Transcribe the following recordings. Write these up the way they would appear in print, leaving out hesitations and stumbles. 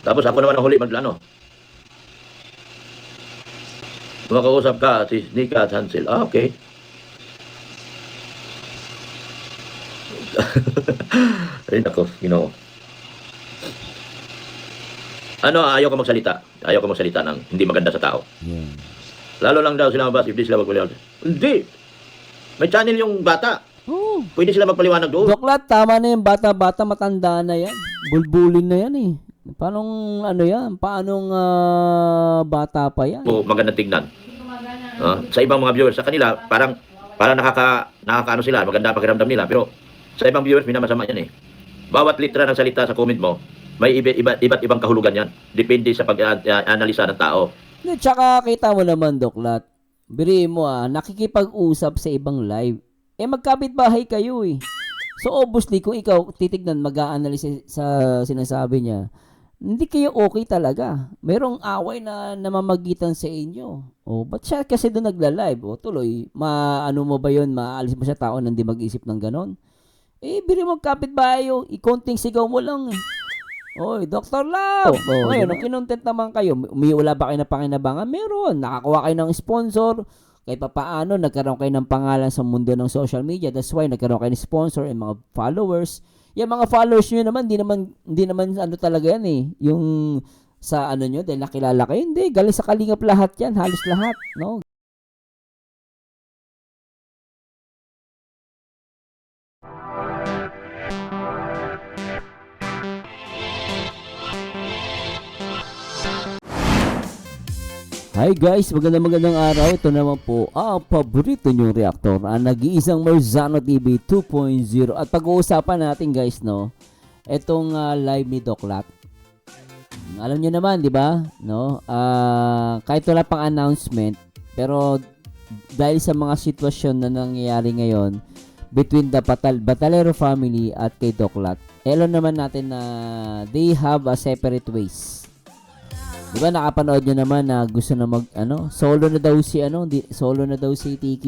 Tapos ako naman ang huli mag-ano. Makausap ka, si Nika at Hansel. Ah, okay. Ay, nako, Ano, ayaw ko magsalita. Ayaw ko magsalita ng hindi maganda sa tao. Yeah. Lalo lang daw sila mabas, if di sila magpaliwanag. Hindi! May channel yung bata. Oh. Pwede sila magpaliwanag doon. Doklat, tama na yung bata-bata, matanda na yan. Bulbulin na yan eh. Paanong ano yan? Paanong bata pa yan? O magandang tignan. Sa ibang mga viewers, sa kanila, parang nakakaano sila, maganda pakiramdam nila. Pero sa ibang viewers, minamasama yan eh. Bawat litra ng salita sa comment mo, may iba't ibang kahulugan yan. Depende sa pag-analisa ng tao. Tsaka kita mo naman, Doklat. Biriin mo nakikipag-usap sa ibang live. Magkapit-bahay kayo eh. So obviously, kung ikaw titignan, mag-a-analyze sa sinasabi niya, hindi kayo okay talaga. Merong away na namamagitan sa inyo. Ba't siya kasi doon nagla-live? Tuloy, ano mo ba yun? Maalis mo siya tao na hindi mag-isip ng ganon? Biri mo kapit-bahay yun. Ikonting sigaw mo lang eh. Oy, Dr. Love! Ngayon, nung kinontent naman kayo, umiwala ba kayo na pakinabangan? Meron. Nakakuha kayo ng sponsor. Kahit pa paano, nagkaroon kayo ng pangalan sa mundo ng social media. That's why nagkaroon kayo ng sponsor and mga followers. Yung mga followers nyo naman, hindi naman ano talaga yan eh. Yung sa ano nyo, dahil nakilala kayo. Hindi, galing sa Kalingap lahat yan. Halos lahat, no? Hi guys, magandang araw. Ito naman po ang paborito nyong reactor, ang nag-iisang Marzano TV 2.0. At pag-uusapan natin guys, no, itong live ni Doklat. Alam niyo naman, di ba? No? Kahit wala pang announcement, pero dahil sa mga sitwasyon na nangyayari ngayon between the Batalero family at kay Doklat, alam naman natin na they have a separate ways. Diba nakapanood nyo naman na gusto na solo na daw si TQ.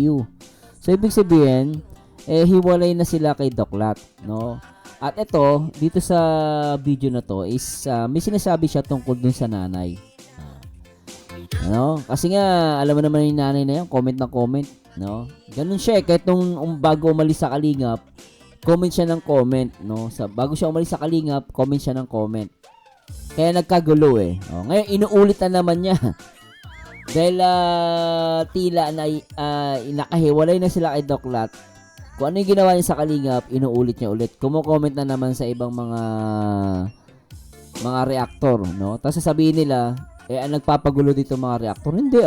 So ibig sabihin, hiwalay na sila kay Doklat, no? At ito, dito sa video na to is may sinasabi siya tungkol dun sa nanay. Kasi nga alam mo naman yung nanay na yan, comment ng comment, no? Ganun siya, kahit nung bago umalis sa Kalingap, comment siya ng comment, no? Bago siya umalis sa Kalingap, comment siya ng comment. Kaya nagkagulo eh. Ngayon, inuulit na naman niya. Dahil tila na nakahiwalay na sila kay Doklat. Kung ano yung ginawa niya sa Kalingap, inuulit niya ulit. Kumo-comment na naman sa ibang mga reactor, no? Tapos sasabihin nila, ang nagpapagulo dito mga reactor. Hindi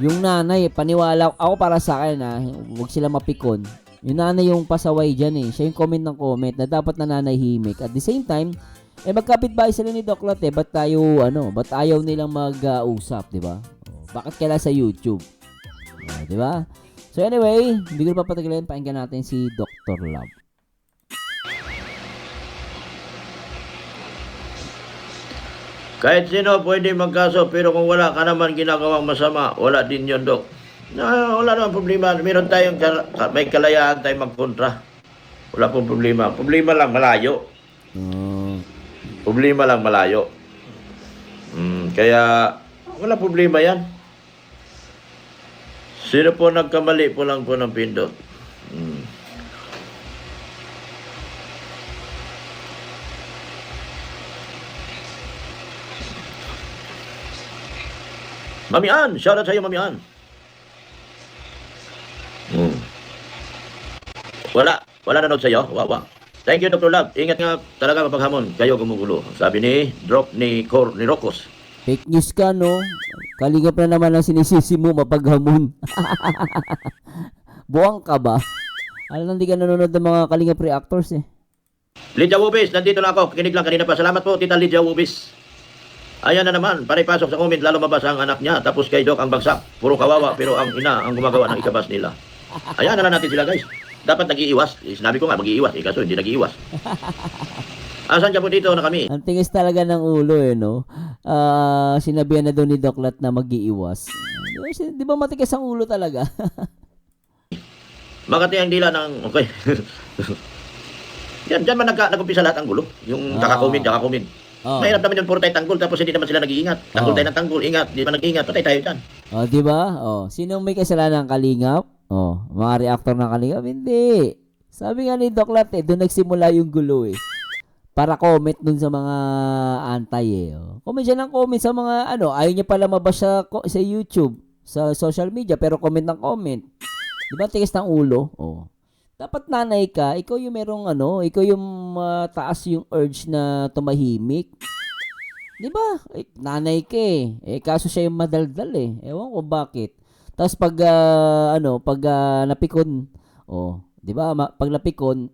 Yung nanay, paniwala ako para sa akin huwag sila mapikon. Yung nanay yung pasaway dyan eh. Siya yung comment ng comment na dapat nananahimik. At the same time, magkapit-bahay sila ni Doklat ba't ayaw nilang mag-usap, di ba? Bakit kailan sa YouTube? Di ba? So anyway, hindi ko papatagalin, pakinggan natin si Dr. Love. Kahit sino pwede magkaso, pero kung wala ka naman ginagawang masama, wala din yun, Dok. Wala naman problema. Meron tayong may kalayaan tayong magkontra. Wala pong problema. Problema lang malayo. Problema lang malayo. Kaya wala problema yan. Sino po nagkamali po lang po ng pindot? Mami Ann! Shoutout sa iyo, Mami Ann. Wala nanood sa iyo? Wawa. Thank you, Dr. Love. Ingat nga talaga mapaghamon. Kayo gumugulo. Sabi ni Rocos. Fake news ka, no? Kalingap na naman ang sinisisi mo, mapaghamon. Buwang ka ba? Alam, hindi ka nanonood ng mga Kalingap reactors eh. Lydia Wubis, nandito na ako. Kinig lang kanina pa. Salamat po, Tita Lydia Wubis. Ayan na naman. Pasok sa comment. Lalo mabasa ang anak niya. Tapos kay Doc ang bagsak. Puro kawawa. Pero ang ina ang gumagawa ng ikabas nila. Ayan na lang natin sila, guys. Dapat nag-iiwas. Sinabi ko nga, mag-iiwas. Kaso hindi nag-iiwas. Asan siya po dito na kami? Ang tingis talaga ng ulo no? Sinabihan na doon ni Doklat na mag-iiwas. Di ba matigas ang ulo talaga? Makati ang dila ng... Okay. Yan man nag-umpisa lahat ang gulo. Yung kakakomment. Oh. Mahirap naman yung puro tayo tanggol tapos hindi naman sila nag-iingat. Tanggol Oh. tayo ng tanggol, ingat. Hindi naman nag-iingat, patay tayo dyan. Oh, di ba? Oh, sinong may kasalanan ng Kalingap? Oh, mga reactor ng Kalingap? Hindi. Sabi nga ni Doc Lat, doon nagsimula yung gulo eh. Para comment dun sa mga antay eh. Oh. Comment siya ng comment sa mga ano, ayaw niya pala mabas sa YouTube, sa social media, pero comment ng comment. Di ba tigas ng ulo? Oh. Dapat nanay ka, ikaw yung merong ano, ikaw yung taas yung urge na tumahimik. Di ba? Nanay ka eh. Kaso siya yung madaldal eh. Ewan ko bakit. Tapos pag napikon, oh, di ba? Pag napikon,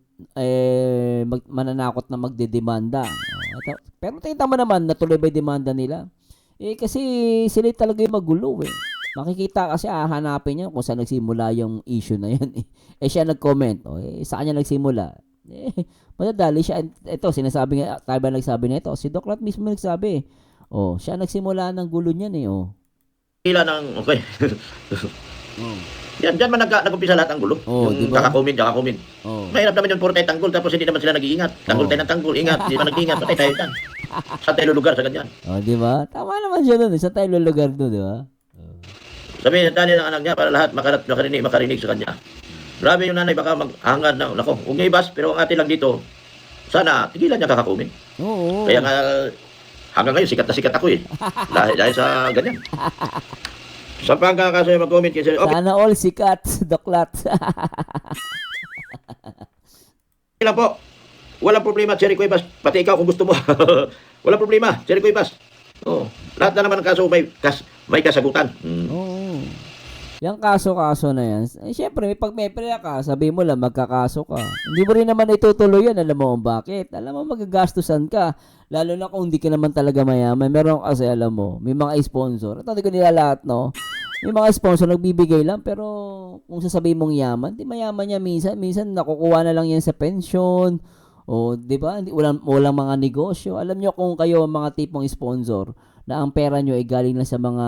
mananakot na magdedemanda. Pero tingnan mo naman, natuloy ba yung demanda nila? Kasi sila talaga yung magulo eh. Makikita kasi hanapin niya kung saan nagsimula yung issue na yan. Siya nag-comment. Sa kanya nagsimula. Madadali siya. Ito, sinasabi nga, tayo ba nagsabi na ito? Si Doc Rat mismo nagsabi. Siya nagsimula ng gulo niyan eh. Pila ng, okay. Yan, dyan man nag-umpisa lahat ang gulo. Yung diba? kakakoment. Mahirap naman yung puro tayo tanggol tapos hindi naman sila nag-iingat. Tanggol tayo ng tanggol, ingat. Hindi naman nag-iingat, patay tayo dyan. Sa tayo lugar sa ganyan. Di ba? Tama naman siya nun. Sa tayo lugar doon, di ba? Sabihin ng ng anak niya para lahat makarinig sa kanya. Grabe yung nanay, baka maghangad na, nako, huwag niya ibas, pero ang atin lang dito, sana, tigilan niya kakakumin. Oo. Kaya nga, hanggang ngayon, sikat na sikat ako eh. dahil sa ganyan. Sa pangkakaso yung mag-comment kasi, okay Sana all sikat, Doc Lat. lang po. Walang problema, Cherry Cuevas. Pati ikaw kung gusto mo. Walang problema, Cherry Cuevas. Lahat na naman ng kaso may kasagutan. Oo. Yung kaso-kaso na yan, syempre, pag may preya ka, sabi mo lang, magkakaso ka. Hindi mo rin naman itutuloy yan, alam mo kung bakit. Alam mo, magagastusan ka. Lalo na kung hindi ka naman talaga mayaman. Meron kasi, alam mo, may mga sponsor. Ito, hindi ko nila lahat, no? May mga sponsor nagbibigay lang, pero kung sasabihin mong yaman, di mayaman niya minsan. Minsan, nakukuha na lang yan sa pension. Di ba? Walang mga negosyo. Alam nyo kung kayo ang mga tipong sponsor, na ang pera nyo ay galing na sa mga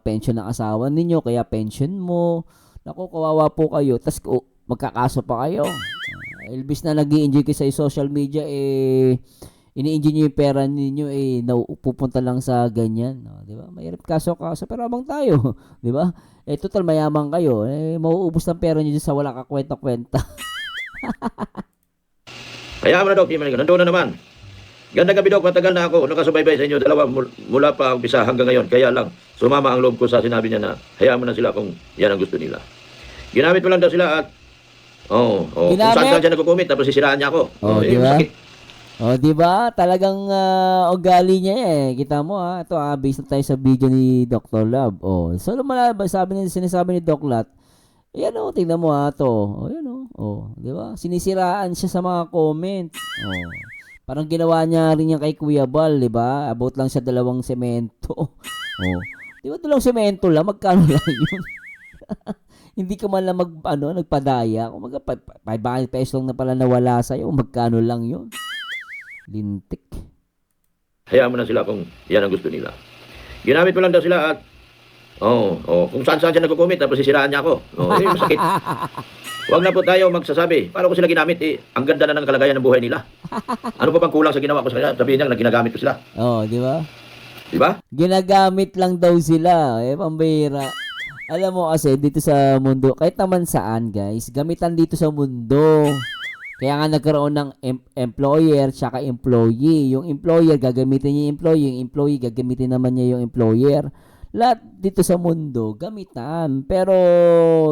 pension ng asawa ninyo, kaya pension mo, naku, kawawa po kayo, tas magkakaso pa kayo. Elvis na nag-i-enjoy kayo sa social media, ini-enjoy nyo yung pera ninyo, pupunta lang sa ganyan. Di ba? Mahirap kaso-kaso, pero abang tayo. Di ba? Total, mayaman kayo. Mauubos ng pera nyo sa wala kakwenta-kwenta. Kaya mo na, Dok, nandun na naman. Ganda gabi, Dok, matagal na ako nakasubaybay sa inyo, dalawa mula pa umpisa hanggang ngayon. Kaya lang, sumama ang loob ko sa sinabi niya na hayaan mo na sila kung yan ang gusto nila. Ginamit mo lang daw sila at kung saan siya nagko-comment tapos sisiraan niya ako. Di ba? Sakit. Di ba? Talagang ugali niya eh. Kita mo ito based na tayo sa video ni Dr. Love. So sinasabi ni Doc Lat, yan tingnan mo to. Yan di ba? Sinisiraan siya sa mga comment. Parang ginawa niya rin yan kay Kuya Bal, di ba? About lang sa 2 semento. Di ba 2 semento lang? Magkano lang yun? Hindi ka man lang nagpadaya. Kung 500 pesos lang na pala nawala sa'yo, magkano lang yun? Lintik. Hayaan mo na sila kung yan ang gusto nila. Ginamit mo lang daw sila at kung saan siya nagko-comment tapos sisiraan niya ako. Masakit. Huwag na po tayo magsasabi. Paano ko sila ginamit? Ang ganda na ng kalagayan ng buhay nila. Ano pa bang kulang sa ginawa ko sa kanila? Sabihin niya na ginagamit ko sila. Di ba? Di ba? Ginagamit lang daw sila. Pambihira. Alam mo kasi, dito sa mundo, kahit naman saan, guys, gamitan dito sa mundo. Kaya nga nagkaroon ng employer tsaka employee. Yung employer, gagamitin niya yung employee. Yung employee, gagamitin naman niya yung employer. Lahat dito sa mundo, gamitan. Pero,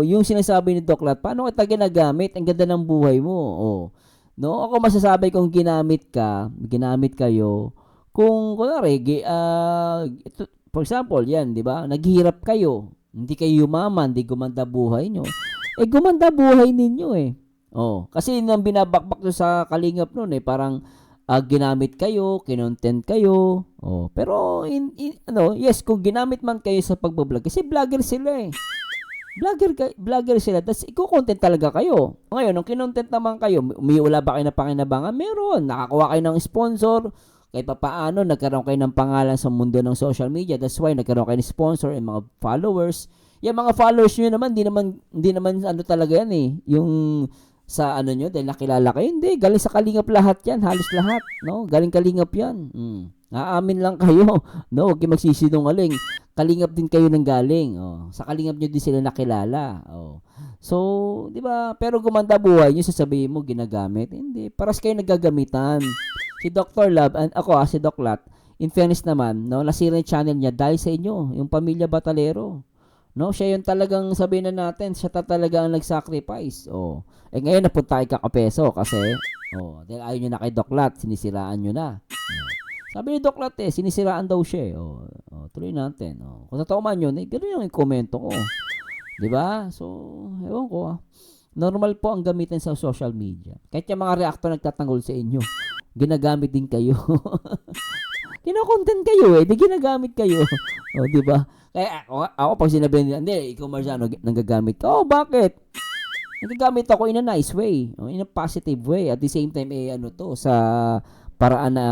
yung sinasabi ni Doc Lat, paano kita ginagamit? Ang ganda ng buhay mo. No? Ako masasabi kung ginamit kayo, kung, kunwari, for example, yan, di ba? Naghihirap kayo. Hindi kayo yumaman, di gumanda buhay nyo. Gumanda buhay ninyo kasi nang binabakbak nyo sa Kalingap nun parang, ginamit kayo, kinontent kayo. Pero yes, kung ginamit man kayo sa pagbablog, kasi vlogger sila Vlogger sila. Tapos iko-content talaga kayo. Ngayon, nung kinontent naman kayo, wala ba kayo na pakinabangan? Meron. Nakakuha kayo ng sponsor. Kahit pa paano, nagkaroon kayo ng pangalan sa mundo ng social media. That's why nagkaroon kayo ng sponsor and mga followers. Yung mga followers nyo naman, hindi naman talaga yan yung sa ano nyo dahil nakilala kayo. Hindi, galing sa Kalingap lahat yan. Halos lahat. No? Galing Kalingap yan. Aamin lang kayo. No? Huwag kayo magsisinungaling. Kalingap din kayo nang galing. Oh. Sa Kalingap nyo din sila nakilala. Oh. So, di ba? Pero gumanda buhay nyo, sasabihin mo, ginagamit. Hindi. Paras kayo nagagamitan. Si Dr. Love, and ako si Doc Lat, in fairness naman, no, nasira yung channel niya dahil sa inyo, yung Pamilya Batalero. No, siya yung talagang sabihin na natin, siya talaga ang nag-sacrifice. Oh. Eh ngayon napunta kay Kakapeso kasi dahil ayaw niyo na kay Doc Lat, sinisiraan niyo na. Sabi ni Doc Lat sinisiraan daw siya. Tuloy natin. Kung totoo man yun, gano'n yung komento ko. 'Di ba? So, ewan ko normal po ang gamitin sa social media. Kahit yung mga reactor nagtatanggol sa inyo, ginagamit din kayo. Kino-content kayo di ginagamit kayo. Di ba? Kaya ako pag sinabi nila, hindi, ikaw Marciano, nanggagamit ka. Bakit? Nagagamit ako in a nice way, in a positive way. At the same time, sa paraan na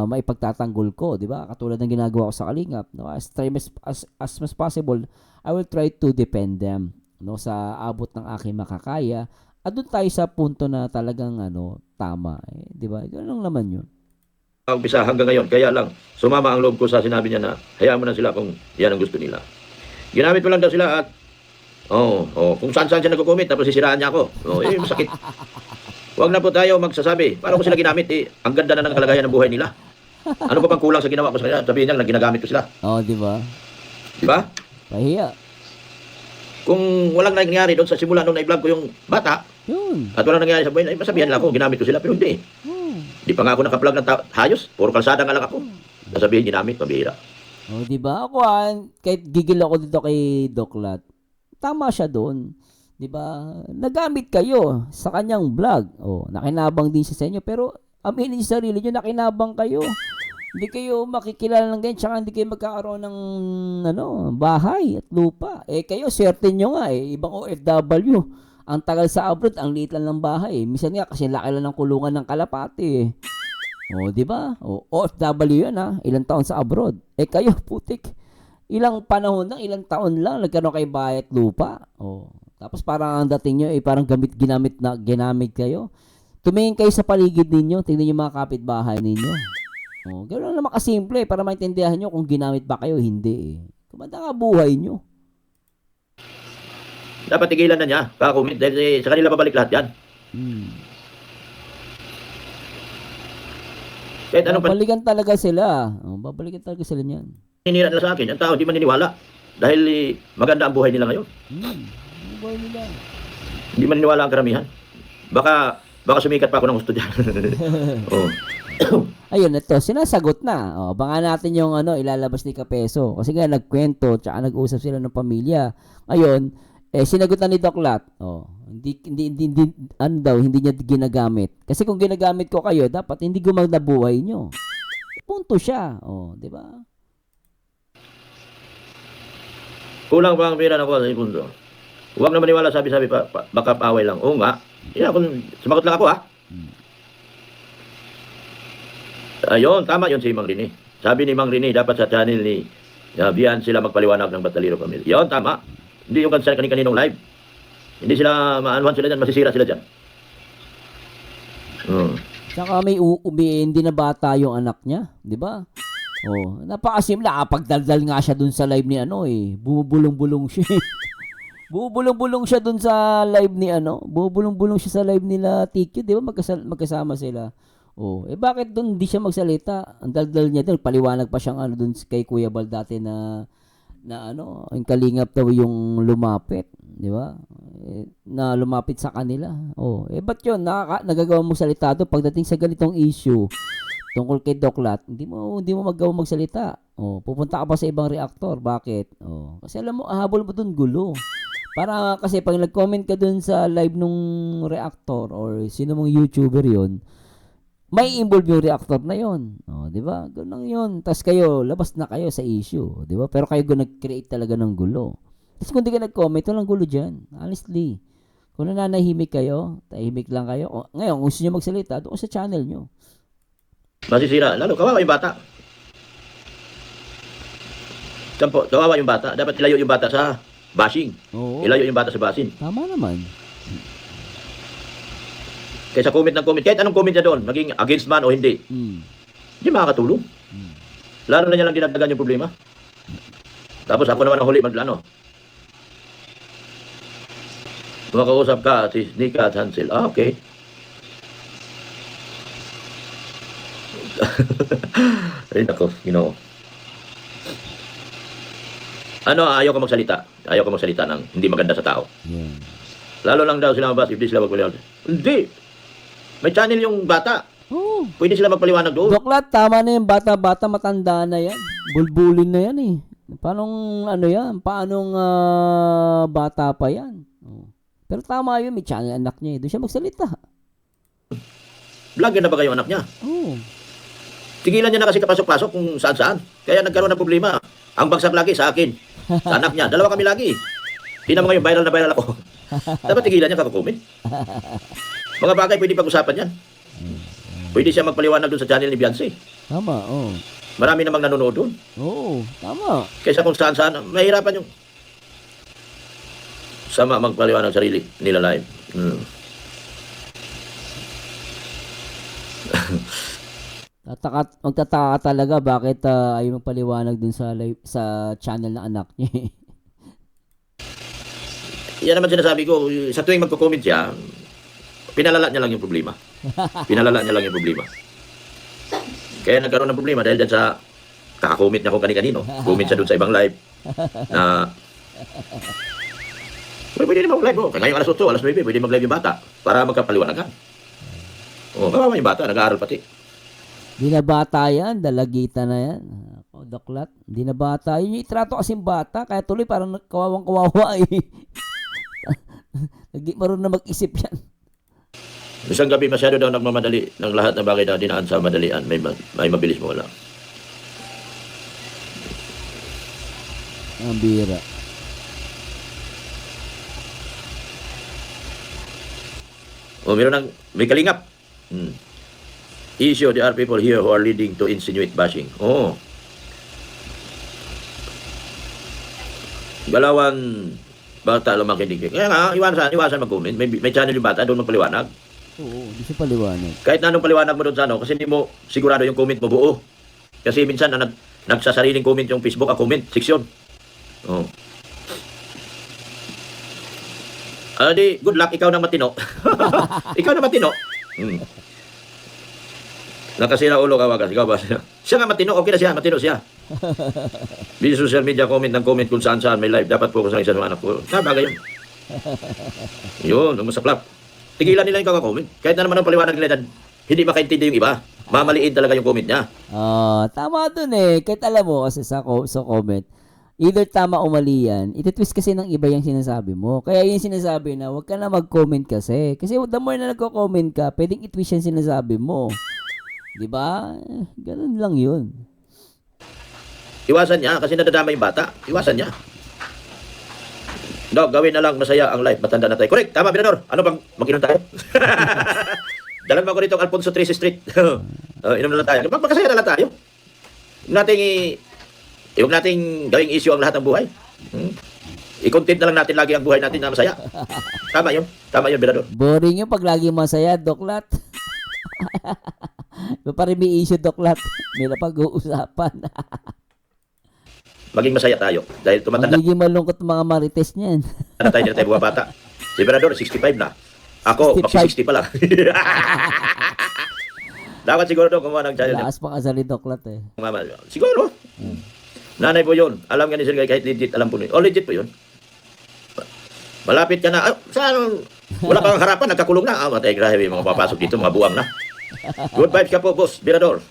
maipagtatanggol ko, di ba? Katulad ng ginagawa ko sa Kalingap. No? As much possible, I will try to defend them, no, sa abot ng aking makakaya. At doon tayo sa punto na talagang tama. Di ba? Ganun lang naman yun. Umpisa hanggang ngayon. Kaya lang, sumama ang loob ko sa sinabi niya na hayaan mo na sila kung yan ang gusto nila. Ginamit ko lang daw sila at kung saan-saan siya nagko-comment tapos sisiraan niya ako. Masakit. Huwag na po tayo magsasabi. Paano ko sila ginamit? Ang ganda na ng kalagayan ng buhay nila. Ano pa bang kulang sa ginawa ko sa kanila? Sabihin niya na ginagamit ko sila. Di ba? Di ba? Pahiya. Kung walang nangyari doon sa simula nung na-vlog ko yung bata, yun. At walang nangyari sa buhay, masabihan lang ako, ginamit ko sila, pero hindi. Di pa nga ako naka-vlog ng hayos, puro kalsada nga lang ako. Sasabihin, ginamit, pabihira. Di ba? Ako kahit gigil ako dito kay Doc Lat, tama siya doon. Di ba? Nagamit kayo sa kanyang vlog. Nakinabang din siya sa inyo, pero aminin niyo sa sarili niyo, nakinabang kayo. Hindi kayo makikilala ng ganyan, tsaka hindi kayo magkakaroon ng bahay at lupa. Kayo, swerte nyo nga ibang OFW. Ang tagal sa abroad, ang liit lang ng bahay. Minsan nga, kasi laki lang ng kulungan ng kalapati di ba? OFW yan ilang taon sa abroad. Kayo, putik. Ilang panahon lang, ilang taon lang, nagkaroon kayo bahay at lupa. Tapos parang ang dating nyo, parang ginamit kayo. Tumingin kayo sa paligid ninyo, tingnan yung mga kapitbahay ninyo. Gano'n naman kasimple para maintindihan nyo kung ginamit ba kayo hindi Kumanda nga buhay nyo. Dapat tigilan na niya, kaka-comment, dahil sa kanila pabalik lahat yan. Kahit anong Babalikan talaga sila. Babalikan talaga sila niyan. paninira nila sa akin, ang tao hindi maniniwala. Dahil maganda ang buhay nila ngayon. Ang buhay nila. Hindi maniniwala ang karamihan. Baka sumikat pa ako ng gusto dyan. Ayun, ito, sinasagot na. Baka natin yung ilalabas ni Kapeso. Kasi nga nagkwento, tsaka nag-usap sila ng pamilya. Ayun, sinagot na ni Doc Lat. Hindi niya ginagamit. Kasi kung ginagamit ko kayo, dapat hindi gumagna buhay nyo. Punto siya. Di ba? Kulang pa ang pera na ko sa ipundo. Huwag na maniwala sabi-sabi pa, baka paaway lang. Oo nga. Sumagot lang ako Ayun, tama yun si Mang Rini. Sabi ni Mang Rini, dapat sa channel ni biyan sila magpaliwanag ng Batalero Family. Yun, tama. Hindi yung kaninong live. Hindi sila maanuhan sila dyan, masisira sila dyan. Saka hindi na bata yung anak niya, di ba? Napakasimple, pagdaldal nga siya dun sa live ni bumubulong-bulong siya. Bumubulong-bulong siya dun sa live ni bumubulong-bulong siya sa live nila TQ, di ba? Magkasama sila. Bakit dun hindi siya magsalita? Ang daldal niya dun, paliwanag pa siyang dun kay Kuya Bal dati na yung Kalingap daw yung lumapit, di ba? Na lumapit sa kanila. Ba't yun? Nagagawa mo salita doon pagdating sa ganitong issue tungkol kay Doc Lat, hindi mo magawa magsalita. Pupunta ka pa sa ibang reactor. Bakit? Kasi alam mo, habol mo doon gulo. Para kasi pag nag-comment ka doon sa live nung reactor or sino mong YouTuber yon, may involve yung reactor na yon. Di ba? Ganun yun. Tapos kayo, labas na kayo sa issue. Di ba? Pero kayo nag-create talaga ng gulo. Tapos kung di ka nag-comment, walang gulo dyan. Honestly. Kung nananahimik kayo, tahimik lang kayo. Ngayon, kung gusto nyo magsalita, doon sa channel nyo. Masisira. Lalo, kawawa yung bata. Kawawa yung bata. Dapat ilayo yung bata sa bashing. Oo. Ilayo yung bata sa bashing. Tama naman. Kaysa comment ng comment. Kahit anong comment niya doon, maging against man o hindi, hindi makakatulong. Lalo na niya lang dinagdagan yung problema. Tapos ako naman ang huli ano. Makausap ka, si Nika at Hansel. Ah, okay. Ay, nako, Ginoo. Ano, ayaw ka magsalita. Ayaw ka magsalita ng hindi maganda sa tao. Yeah. Lalo lang daw sila mabas, if di sila magpaliwanag. Hindi. May channel yung bata. Oh. Pwede sila magpaliwanag doon. Doklat, tama na yung bata-bata, matanda na yan. Bulbulin na yan eh. Paanong ano yan? Paanong bata pa yan? Oh. Pero tama yun, may channel anak niya eh. Doon siya magsalita. Vlogger na ba kayo anak niya? Oh. Tigilan niya na kasi kapasok-pasok kung saan-saan. Kaya nagkaroon ng problema. Ang bagsak lagi sa akin. Sa anak niya. Dalawa kami lagi. Hindi naman ngayon, viral na viral ako. Dapat tigilan niya kakakomment. Mga bagay pwede pag-usapan yan. Pwede siya magpaliwanag doon sa channel ni Beyonce. Tama, oh. Marami namang nanonood doon. Oo, tama. Kaysa kung saan-saan, mahirapan yung sama magpaliwanag sarili nila live. Magtataka talaga bakit ayaw magpaliwanag dun sa live, sa channel ng anak niya. Yan naman sinasabi ko, sa tuwing magko-comment siya, pinalala niya lang yung problema. Pinalala niya lang yung problema. Kaya nagkaroon ng problema dahil dyan sa kaka-comment niya kung kani-kanino. Comment siya dun sa ibang live na pwede naman mag-live. Ngayong alas 8, alas 9, pwede mag-live yung bata para magkapaliwanagan. Kawawa yung bata, nag-aaral pati. Di na bata yan, dalagita na yan. Ako, doklat, di na bata. Yun yung itrato kasing bata, kaya tuloy parang kawawang-kawawa eh. Hindi marunong na mag-isip yan. Isang gabi masyado daw nagmamadali ng lahat ng bagay na dinaan sa madalian. May mabilis mo wala. Ang bira. May kalingap. Issue, there are people here who are leading to insinuate bashing. Galawan, bata lang makinig. Kaya nga, iwasan mag-comment. May channel yung bata, doon magpaliwanag. Oo, di siya paliwanag. Kahit na anong paliwanag mo doon sa kasi hindi mo sigurado yung comment mo buo. Kasi minsan nagsasariling comment yung Facebook, ang comment section. Di, good luck, ikaw na matino. Ikaw na matino. Nakasira ulo ka wagas. Ikaw ba? Siya nga matino, okay na siya, matino siya. Di social media comment ng comment kung saan may live. Dapat focus lang isa ng anak ko. Bagay yun. Yun, masaklap. Tigilan nila yung kaka-comment. Kahit na naman ang paliwanag nila, hindi makaintindi yung iba. Mamaliin talaga yung comment niya. Tama dun eh. Kahit alam mo kasi sa comment, either tama o mali yan, ititwist kasi ng iba yung sinasabi mo. Kaya yung sinasabi na, huwag ka na mag-comment kasi. Kasi the more na nagko-comment ka, pwedeng itwist yung sinasabi mo. Diba? Ganun lang yun. Iwasan niya kasi nadadama yung bata. Iwasan niya. Dog, gawin na lang masaya ang life. Matanda na tayo. Correct. Tama, Binador. Ano bang mag-inom tayo? Dalan mo ko dito ang Alfonso Tracy Street. Inom na lang tayo. Magpakasaya na lang tayo. Huwag nating gawing issue ang lahat ng buhay. I-content na lang natin lagi ang buhay natin na masaya. Tama yun. Tama yun, Binador. Boring yung pag lagi masaya, doklat. Parang may issue, doklat. May napag-uusapan. Maging masaya tayo. Dahil tumatanda Magiging malungkot mga marites niyan. na tayo, hindi na tayo buha bata. Si Binador, 65 na. Ako, 65. magsi-60 pa lang. Dapat siguro doon kumuha ng channel niya. Lakas pa kasali, doklat eh. Mama, siguro. Nanay po yun. Alam nga ni Sir Guy, kahit legit, alam po yun. Legit po yun. Malapit ka na. Saan? Wala kang harapan, nagkakulong na. Matay, grabe, mga papasok dito, mga buwang na. Good vibes ka po, boss, Binador.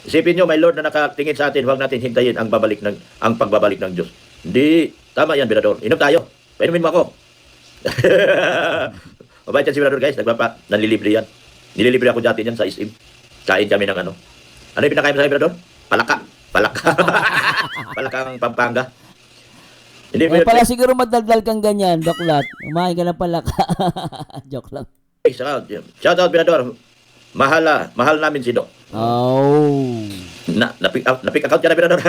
Isipin nyo, my Lord na nakatingin sa atin, huwag natin hintayin ang pagbabalik ng Diyos. Hindi, tama yan, Binador. Inom tayo. Painumin mo ako. Mabait yan si Binador, guys. Nanlilibre yan. Nililibre ako dati yan sa SM. Kain kami ng ano. Ano yung pinakain mo sa Binador? Palaka. Palakang Pampanga. Hindi Pala siguro madaldal kang ganyan, doklat. Umain ka ng palaka. Joke lang. Shout out, Binador. Mahal namin si Doc. Na-pick account ka na, Binador.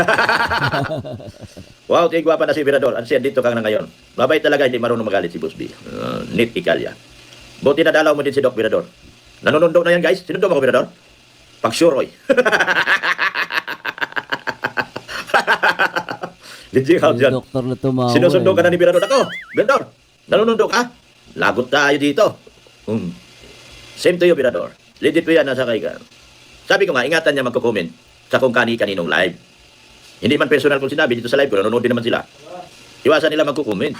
Wow, tingin gwapa na si Binador. Ansiyan, dito kang na ngayon. Mabait talaga, hindi marunong magalit si Boss B. Neat Ikalya. Buti na dalaw mo din si Doc Mirador. Nanunundo na yan, guys. Sinundo mo ko, Mirador? Pag sure, oy. Legit out Yung dyan. doktor na tumawa. Sinusundo ka eh. na ni Mirador. Ako, Mirador, nanunundo ka? Lagot tayo dito. Same to you, Mirador. Legit ko yan, nasa kay ka. Sabi ko nga, ingatan niya magko-comment sa kung kani-kaninong live. Hindi man personal kung sinabi dito sa live ko, nanonood din naman sila. Iwasan nila magko-comment.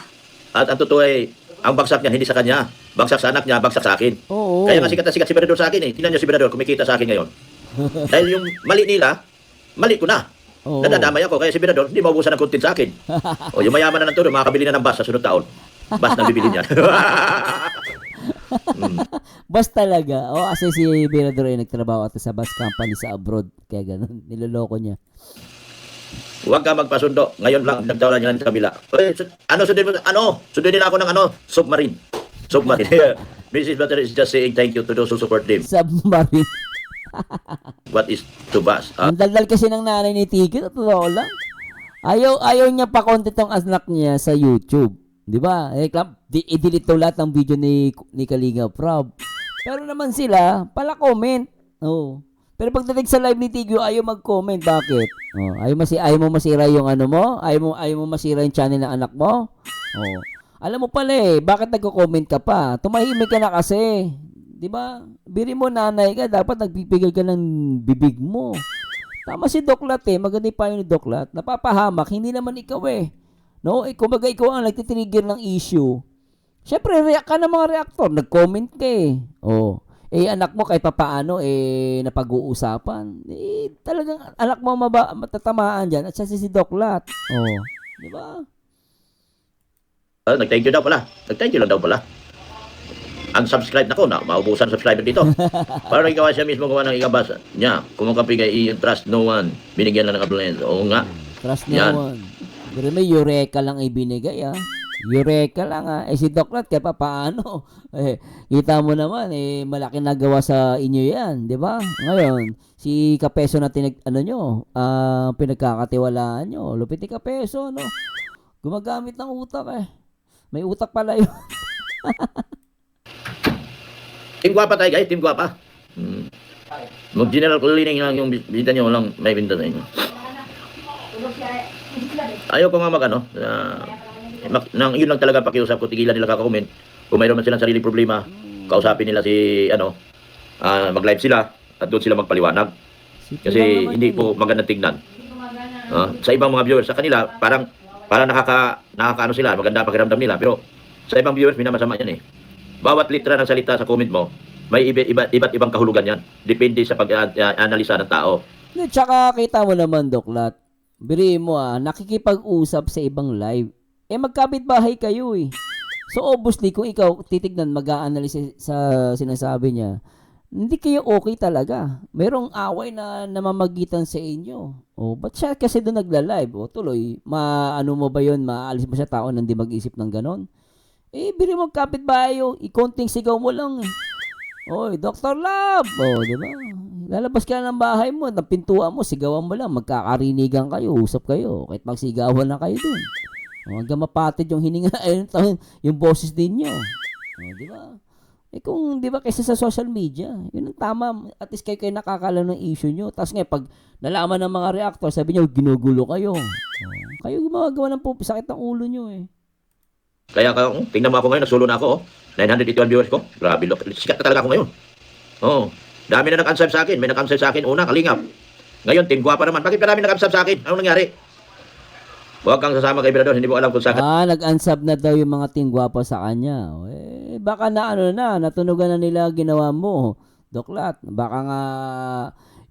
At ang totoo ay, ang bagsak niya hindi sa kanya. Bagsak sa anak niya, bagsak sa akin. Oo. Kaya nga sikat na sikat si Mirador sa akin eh. Tingnan niyo si Mirador, kumikita sa akin ngayon. Dahil yung mali nila, mali ko na. Oo. Nadadamay ako, kaya si Mirador, hindi maubusan ng content sa akin. O yung mayaman na ng todo, makakabili na ng bus sa sunod taon. Bus na bibili niya. Bus talaga. O, kasi si Mirador ay nagtrabaho at sa bus company sa abroad. Kaya ganun, niloloko niya. Huwag ka magpasundo. Ngayon lang, nagtawaran niya ng kabila. Sundin mo, sundin nila ako ng submarine. Submarine. Mrs. Butter is just saying thank you to those who support them. Submarine. What is to bus? Ang daldal kasi ng nanay ni Tiki, totoo lang. Ayaw niya pa content ng anak niya sa YouTube. Di ba? I-delete daw lahat ng video ni Kalinga Prab. Pero naman sila, pala comment. Oh. Pero pagdating sa live ni Tigyo, ayaw mag-comment. Bakit? Oh, ayaw mo masira yung ano mo? Ayaw mo masira yung channel ng anak mo? Oh. Alam mo pala bakit nagko-comment ka pa? Tumahimik ka na kasi. 'Di ba? Biri mo nanay ka, dapat nagpipigil ka ng bibig mo. Tama si Doklat maganda pa yun ni Doklat. Napapahamak, hindi naman ikaw No, kumbaga ikaw ang nagtitrigger ng issue. Syempre, react ka ng mga reactor, nag-comment ka Oh. Anak mo kahit papaano napag-uusapan. Talagang anak mo matatamaan diyan at siya si Doklat. Oh, 'di ba? Nag-thank you daw pala. Nag-thank you lang daw pala. Unsubscribe na ko na, maubusan subscriber dito. Parang ikaw siya mismo gawa ng ikabasa niya. Kumukapi kay trust no one. Binigyan lang ng abulance. Oo nga. Trust no Yan. one. Pero may Eureka lang ibinigay Eureka lang si Doklat kaya paano? Kita mo naman malaki nagawa sa inyo 'yan, 'di ba? Ngayon, si Kapeso na pinagkakatiwalaan nyo. Lupit ni Kapeso, no? Gumagamit ng utak May utak pala 'yun. Team Guapa tayo guys, Team Guapa. Mag-general cleaning lang yung bida nyo, walang may binta sa inyo. Ayaw ko nga yun lang talaga pakiusap ko, tigilan nila kaka-comment. Kung mayroon man silang sariling problema, kausapin nila mag-live sila at doon sila magpaliwanag. Kasi hindi po magandang tignan. Sa ibang mga viewers, sa kanila, parang nakakaano sila, maganda pakiramdam nila. Pero sa ibang viewers, minamasama yan Bawat litra ng salita sa comment mo, may iba't ibang kahulugan yan. Depende sa pag-analisa ng tao. Tsaka kita mo naman, Doklat. Biriin mo nakikipag-usap sa ibang live. Magkapit-bahay kayo So obviously, kung ikaw titignan, mag-a-analyze sa sinasabi niya, hindi kayo okay talaga. Merong away na namamagitan sa inyo. Ba't siya kasi doon nagla-live? Tuloy, maano mo ba yun? Maalis mo siya tao na hindi mag-isip ng ganon? Biri mo kapit-bahay ikonting sigaw mo lang Oy, Dr. Love! Di ba? Lalabas ka ng bahay mo, ng pintuan mo, sigawan mo lang, magkakarinigan kayo, usap kayo, kahit magsigawan na kayo dun. Hanggang mapatid yung hininga, yung boses ninyo. Di ba? Kung, di ba, kasi sa social media, yun ang tama, at least kayo nakakalam ng issue nyo. Tapos nga, pag nalaman ng mga reactor, sabi nyo, ginugulo kayo. Kayo gumagawa ng sakit ng ulo nyo Kaya tingnan mo ako ngayon, nagsulo na ako 981 viewers ko. Grabe, sikat na talaga ako ngayon. Dami na nag-unsub sa akin. May nag-unsub sa akin una, Kalingap. Ngayon, Team Guapa naman. Bakit marami nag-unsub sa akin? Anong nangyari? Huwag kang sasama kay Mirador, hindi mo alam kung saan. Nag-unsub na daw yung mga Team Guapa sa kanya. Baka natunugan na nila ginawa mo. Doklat, baka nga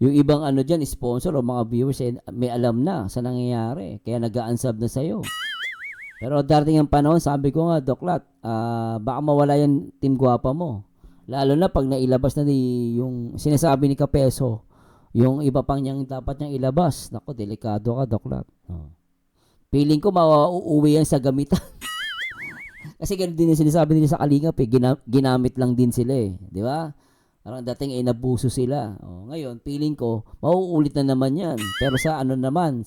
yung ibang dyan, sponsor o mga viewers, may alam na sa nangyayari. Kaya nag-unsub na sa'yo. Pero darating ang panahon, sabi ko nga, Doklat, baka mawala yung Team Guapa mo. Lalo na pag nailabas na yung sinasabi ni Kapeso, yung iba pang dapat niyang ilabas. Naku, delikado ka, Doklat. Feeling ko mauuwi yan sa gamitan. Kasi ganun din yung sinasabi nila sa Kalingap ginamit lang din sila di ba? Parang dating nabuso sila. Ngayon, feeling ko, mauulit na naman yan. Pero sa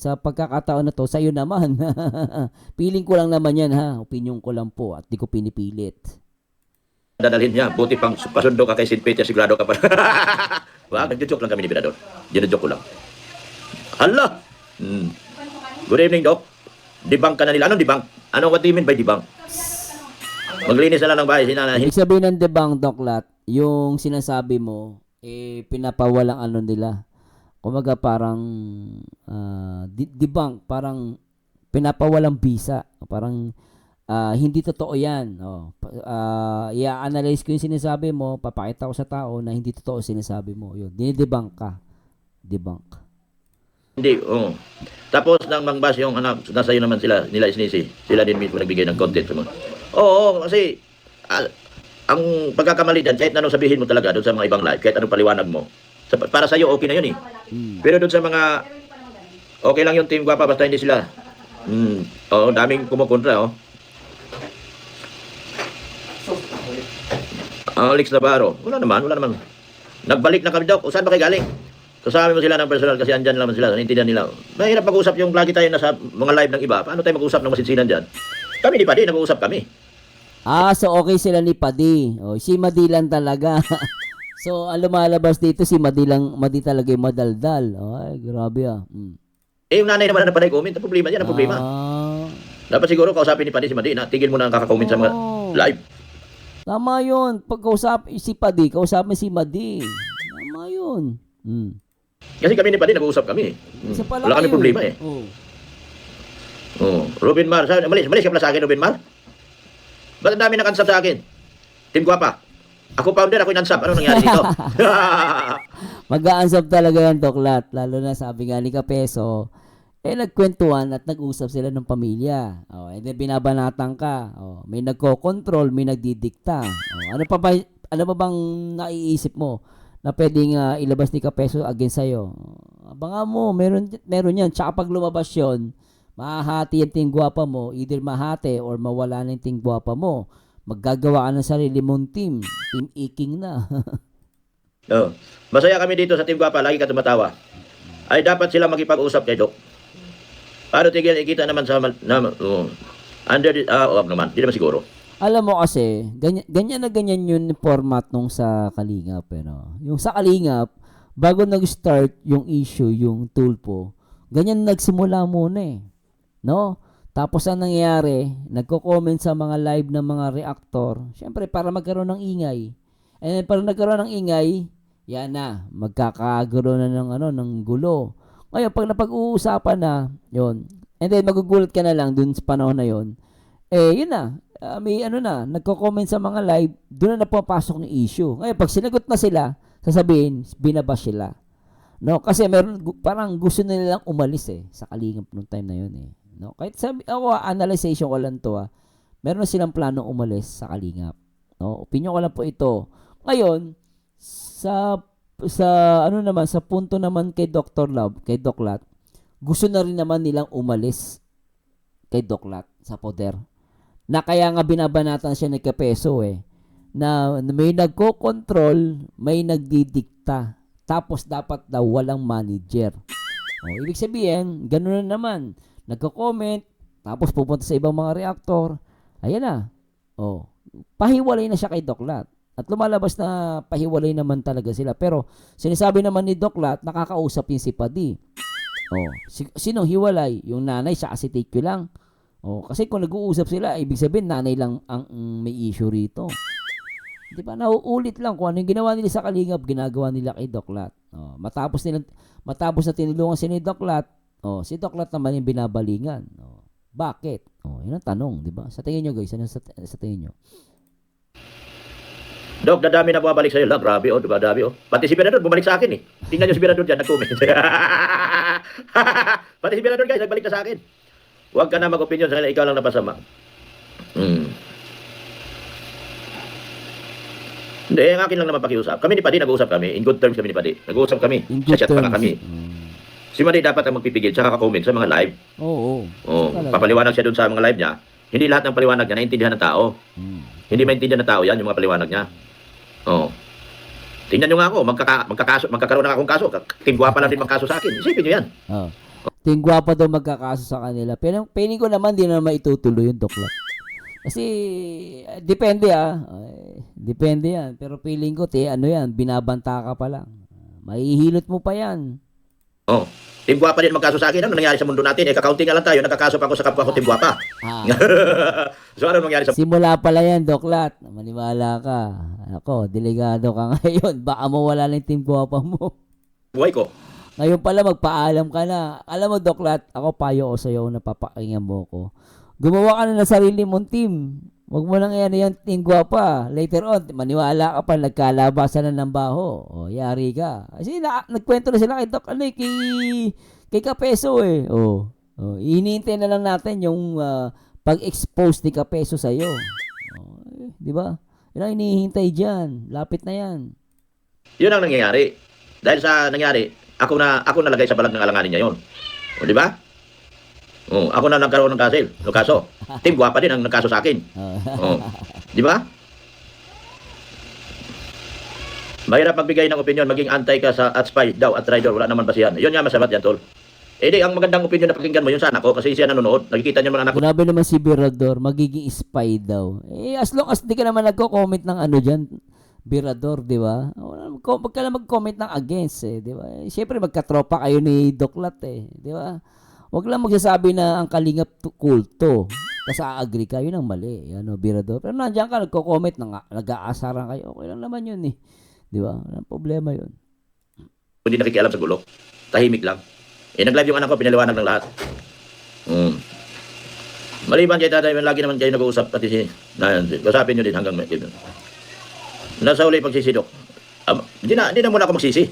sa pagkakataon na to, sa'yo naman. Feeling ko lang naman yan Opinion ko lang po at di ko pinipilit. dadalhin niya. Buti pang pasundo ka kay St. Peter, sigurado ka pa. Wag, nagjo-joke lang kami ni Binador. Gino-joke ko lang. Hala! Good evening, Doc. Debunk ka na nila. Anong debunk? What do you mean by debunk? Maglinis na lang ng bahay. Ibig sabihin ng debunk, Doklat, yung sinasabi mo, pinapawalang ano nila. Kumaga parang debunk, parang pinapawalang bisa. Parang hindi totoo yan. I-analyze ko yung sinasabi mo, papakita ko sa tao na hindi totoo sinasabi mo. Yun, dinidebunk ka. Debunk. Hindi, oo. Tapos nang mangbas yung anak, nasa iyo naman sila, nila isnisi. Sila din mismo nagbigay ng content sa mga. Oo, kasi ang pagkakamali dyan, kahit anong sabihin mo talaga doon sa mga ibang live, kahit anong paliwanag mo, para sa iyo okay na yun eh. Pero doon sa mga, okay lang yung team Guapa, basta hindi sila. Daming kumukontra, oh. Alex Navarro, wala naman. Nagbalik na kami, Doc. Saan ba kayo galing? Kasama mo sila ng personal kasi andyan naman sila, naintindihan nila. Mahirap mag-usap yung lagi tayo nasa mga live ng iba. Paano tayo mag-usap ng masinsinan dyan? Kami ni Padi, nag-uusap kami. So okay sila ni Padi. Si Madi lang talaga. So, ang lumalabas dito, si Madi talaga yung madaldal. Ay, grabe Yung nanay naman na panay comment, ang problema yan, ang problema. Dapat siguro kausapin ni Padi si Madi na tigil mo na ang kakakomment sa mga live. Tama yun. Pag kausap si Padi, kausapin si Madi. Tama yun. Kasi kami ni Padi, nag-uusap kami. Wala kami problema eh. Ruben Mar, malis ka pala sa akin, Ruben Mar. Ba't ang dami nag-unsub sa akin? Team Guapa. Ako founder, ako in-unsub. Ano nangyari dito? Mag-a-unsub talaga yan, Doklat. Lalo na sabi nga ni Kapeso, nagkwentuhan at nag-usap sila ng pamilya. And then binabanatan ka. May nagko-control, may nagdidikta. Ano pa bang naiisip mo na pwedeng ilabas ni Kapeso against sa'yo? Abangan mo, meron yan. Tsaka pag lumabas yun, mahahati yung Team Guapa mo, either mahati or mawala na yung Team Guapa mo. Maggagawa ka ng sarili mong team. Team Iking na. Masaya kami dito sa Team Guapa, lagi ka tumatawa. Ay dapat sila makipag-usap kay Doc. Para tigil, ikita naman sa under the, wag naman, hindi naman siguro. Alam mo kasi, ganyan yung format nung sa Kalingap. Yung sa Kalingap, bago nag-start yung issue, yung tulpo, ganyan nagsimula muna eh. No? Tapos ang nangyayari, nagko-comment sa mga live ng mga reactor, syempre para magkaroon ng ingay. And para nagkaroon ng ingay, yan na, magkakagulo na ng gulo. Ngayon, pag napag-uusapan na, yun, and then magugulat ka na lang dun sa panahon na yun, yun na, may nagko-comment sa mga live, doon na napapasok ng issue. Ngayon, pag sinagot na sila, sasabihin, binabash sila. No, kasi parang gusto nila lang umalis sa Kalingap nung time na yun No, kahit analyzation ko lang to meron silang planong umalis sa Kalingap. No, opinion ko lang po ito. Ngayon, sa punto naman kay Dr. Love, kay Doklat, gusto na rin naman nilang umalis kay Doklat sa poder. Na kaya nga binabanatan siya ni Kapeso na may nagko-control, may nagdidikta. Tapos dapat daw walang manager. Ibig sabihin, gano'n na naman. Nagko-comment, tapos pupunta sa ibang mga reactor. Ayan na. Pahiwalay na siya kay Doklat. At lumalabas na pahiwalay naman talaga sila. Pero sinasabi naman ni Doklat, nakakausap yung si Padi. Sinong hiwalay? Yung nanay, siya kasi take you lang. Kasi kung nag-uusap sila, ibig sabihin nanay lang ang may issue rito. Di ba? Nauulit lang kung ano yung ginawa nila sa Kalingap, ginagawa nila kay Doklat. Matapos na tinulungan si Doklat, si Doklat naman yung binabalingan. Bakit? Yun ang tanong, di ba? Sa tingin nyo guys, ano sa tingin nyo? Doc, dadami na bumabalik sa'yo. Grabe, diba? Dami, Pati si Binador, bumalik sa akin, Tingnan nyo si Binador dyan, nag-comment. Pati si Binador, guys, nagbalik na sa akin. Huwag ka na mag-opinion sa kanila, ikaw lang napasama. Hindi, ang akin lang naman pakiusap. Kami ni Padi, nag-uusap kami. In good terms kami ni Padi. Nag-uusap kami. Sa chat pa nga kami. Si Madi dapat ang magpipigil, saka ka-comment sa mga live. Papaliwanag siya dun sa mga live niya. Hindi lahat ng paliwanag niya naintindihan ng tao. Hindi maintindihan ng tao yan, yung mga paliwanag niya. Tingnan nyo nga ako, magkakaroon na akong kaso. Team Guapa lang din magkaso sa akin. Isipin nyo yan. Team Guapa daw magkakaso sa kanila. Pero piling ko naman, di na maitutuloy yung Doklat. Kasi, depende depende yan. Pero feeling ko, ano yan, binabanta ka pa lang. Mahihilot mo pa yan. Oh. Team Guwapa din magkaso sa akin. Ano nangyari sa mundo natin? Kakaunti nga lang tayo. Nagkakaso pa ako sa kapwa ko Team Guwapa. Ah, So, ano nangyari sa simula pala yan, Doklat. Maniwala ka. Ako, delikado ka ngayon. Baka mawala lang yung team guwapa mo. buhay ko? Ngayon pala, magpaalam ka na. Alam mo, Doklat, ako payo ko sa'yo na papakinggan mo ko. Gumawa ka na ng sarili mong team. Huwag mo lang yan team guwapa. Later on, maniwala ka pa, nagkalabasan na ng baho. O, yari ka. Kasi nagkwento na sila kay Doc, kay Kapeso eh. Hinihintay na lang natin yung pag-expose ni Kapeso sa'yo. Di ba? Yun ang hinihintay dyan. Lapit na yan. Yun ang nangyayari. Dahil sa nangyari, ako nalagay sa balag ng alanganin niya yun. O, di ba? Ako na nagkaroon ng kaso. Team Guwapa din ang nagkaso sa akin. Di ba? Mahirap magbigay ng opinion, maging antay ka at spy daw at traitor. Wala naman basihan. Yun nga masabat yan, tol. Di, ang magandang opinion na pakinggan mo, yun sa anak ko, kasi siya nanonood. Nakikita niya mga anak ko. Grabe naman si Birador, magiging spy daw. As long as di ka naman nagko-comment ng ano dyan, Birador, di ba? Wag ka lang mag-comment ng against, di ba? Siyempre, magkatropa kayo ni Doklat, di ba? Wag lang magsasabi na ang kalingap kulto. Tapos a-agree ka, yun ang mali. Birador. Pero nandiyan ka, nagko-comment, nag-aasaran kayo. Okay lang naman yun, di ba? Walang problema yun. Hindi nakikialam sa gulo. Tahimik lang. Nag-live yung anak ko, pinaliwanag ng lahat. Maliban kay tatay, lagi naman kayo nag-uusap, pati usapin nyo din hanggang may nasa uli pagsisidok. Hindi na muna ako magsisi.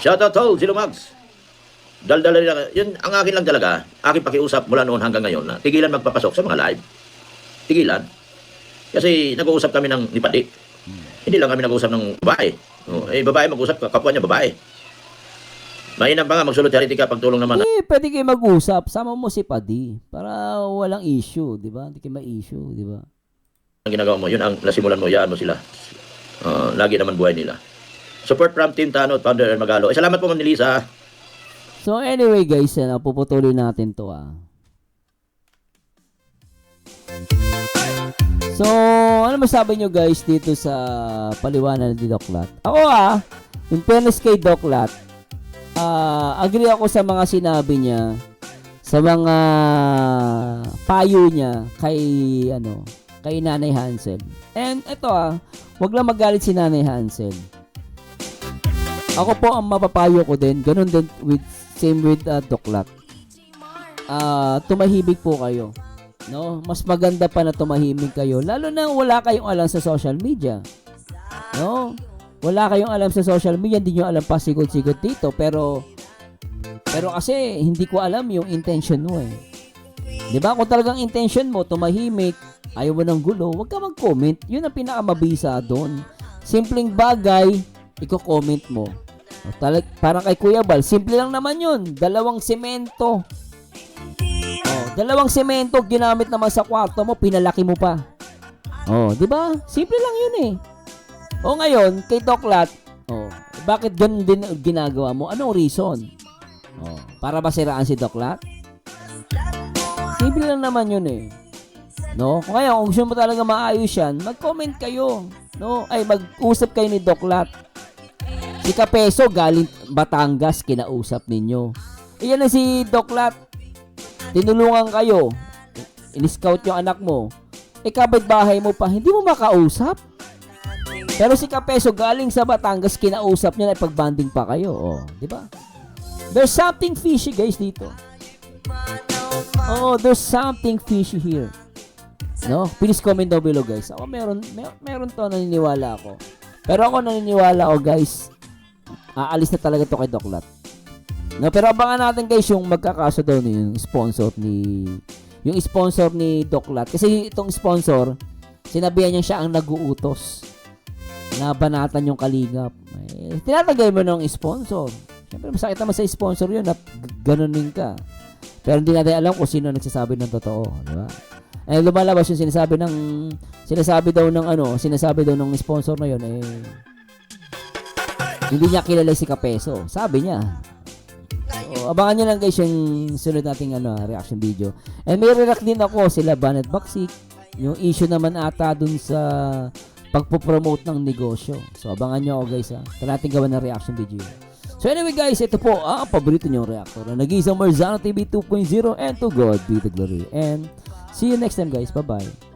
Shout out to Zero Mags. Daldala nila. Yun ang akin lang talaga. Akin pakiusap mula noon hanggang ngayon na tigilan magpapasok sa mga live. Tigilan. Kasi nag-uusap kami ng nipadi. Hindi lang kami nag-uusap ng babae. Babae mag-usap, kapwa niya babae. Mainam pa nga, mag-solidarity ka, pagtulong naman. Pwede kayo mag-usap. Sama mo si Padi. Para walang issue, di ba? Hindi kayo ma-issue, di ba? Ang ginagawa mo, yun ang nasimulan mo, yaan mo sila. Lagi naman buhay nila. Support from Team Tanod, Founder Magalo. Salamat po, Ma'am Nelisa. So anyway guys, puputulin natin to So, ano masabi nyo guys dito sa paliwanag ni Doklat? Ako in fairness kay Doklat, agree ako sa mga sinabi niya, sa mga payo niya kay Nanay Hansel. And ito wag lang magalit si Nanay Hansel. Ako po ang mapapayo ko din, ganun din same with Doklat. Tumahimik po kayo. No, mas maganda pa na tumahimik kayo lalo na wala kayong alam sa social media. No? Wala kayong alam sa social media, hindi nyo alam pa sigot-sigot dito, pero kasi hindi ko alam yung intention mo 'Di ba? Kung talagang intention mo tumahimik, ayaw mo ng gulo, wag ka mag-comment. 'Yun ang pinakamabisa doon. Simpleng bagay, i-comment mo. Parang kay Kuya Bal, simple lang naman 'yun. Dalawang semento ginamit naman sa kwarto mo, pinalaki mo pa. 'Di ba? Simple lang 'yun ngayon, kay Doklat, bakit ganun din ginagawa mo? Anong reason? Para ba siraan si Doklat? Simple lang naman 'yun No? Kung gusto mo talaga maayos 'yan, mag-comment kayo, no? Ay mag-usap kayo ni Doklat. Si Kapeso galing Batangas kinausap ninyo. Iyan na si Doklat. Tinulungan kayo. In-scout yung anak mo. Kapitbahay mo pa, hindi mo makausap. Pero si Kapeso galing sa Batangas, kinausap niya na ipagbanding pa kayo. Di ba? There's something fishy guys dito. There's something fishy here. No? Please comment down below guys. Ako meron to, naniniwala ako. Pero ako naniniwala guys, aalis na talaga to kay Doklat. No, pero abangan natin guys yung magkakaso daw yung sponsor ni Doklat. Kasi itong sponsor, sinabihan niya siya ang nag-uutos na banatan yung kalingap. Tinatagay mo ng sponsor. Siyempre masakit naman sa sponsor yun na ganunin ka. Pero hindi natin alam kung sino nagsasabi ng totoo, di ba? Lumalabas yung sinasabi daw ng sponsor na yun hindi niya kilala si Kapeso. Sabi niya. abangan nyo lang guys yung sunod nating reaction video. And may react din ako sila Banet Baksik. Yung issue naman ata dun sa pagpo-promote ng negosyo. So abangan nyo ako guys ha. Ito natin gawa ng reaction video. So anyway guys, ito po ang paborito nyong reactor na nag-iisang Marzano TV 2.0 and to God be the glory. And see you next time guys. Bye bye.